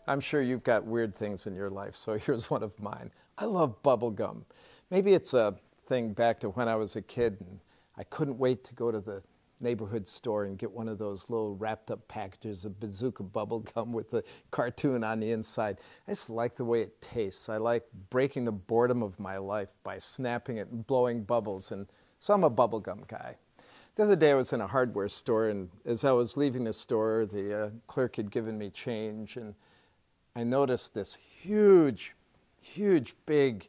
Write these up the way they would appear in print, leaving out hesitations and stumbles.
I'm sure you've got weird things in your life, so here's one of mine. I love bubble gum. Maybe it's a thing back to when I was a kid and I couldn't wait to go to the neighborhood store and get one of those little wrapped up packages of Bazooka bubble gum with the cartoon on the inside. I just like the way it tastes. I like breaking the boredom of my life by snapping it and blowing bubbles, and so I'm a bubble gum guy. The other day I was in a hardware store, and as I was leaving the store, the clerk had given me change, and I noticed this huge, big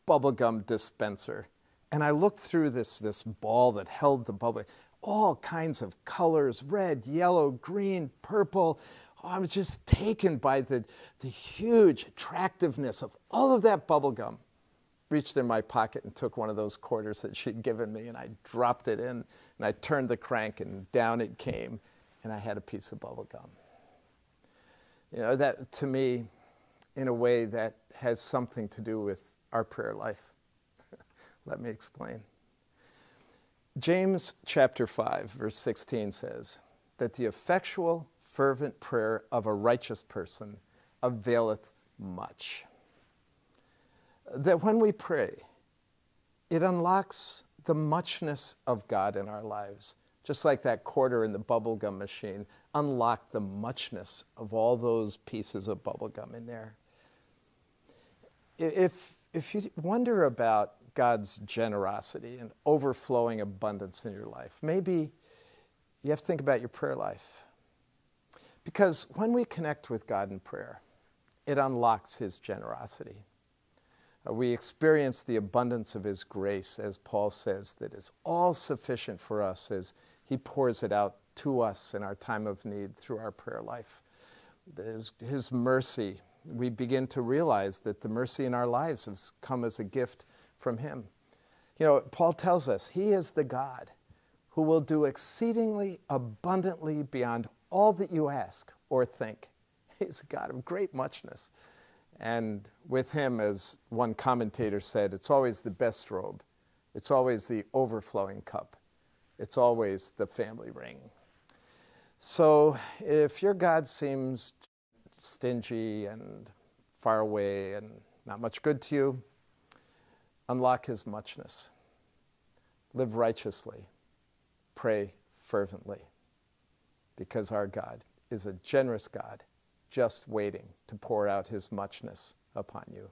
bubblegum dispenser. And I looked through this ball that held the bubble, all kinds of colors, red, yellow, green, purple. Oh, I was just taken by the huge attractiveness of all of that bubblegum. Reached in my pocket and took one of those quarters that she'd given me, and I dropped it in, and I turned the crank, and down it came, and I had a piece of bubblegum. You know, that to me, in a way, that has something to do with our prayer life. Let me explain. James chapter 5, verse 16 says that the effectual, fervent prayer of a righteous person availeth much. That when we pray, it unlocks the muchness of God in our lives. Just like that quarter in the bubblegum machine unlocked the muchness of all those pieces of bubblegum in there. If you wonder about God's generosity and overflowing abundance in your life, maybe you have to think about your prayer life. Because when we connect with God in prayer, it unlocks His generosity. We experience the abundance of His grace, as Paul says, that is all sufficient for us as He pours it out to us in our time of need through our prayer life. His mercy, we begin to realize that the mercy in our lives has come as a gift from Him. You know, Paul tells us He is the God who will do exceedingly abundantly beyond all that you ask or think. He's a God of great muchness. And with Him, as one commentator said, it's always the best robe. It's always the overflowing cup. It's always the family ring. So if your God seems stingy and far away and not much good to you, unlock His muchness. Live righteously. Pray fervently. Because our God is a generous God, just waiting to pour out His muchness upon you.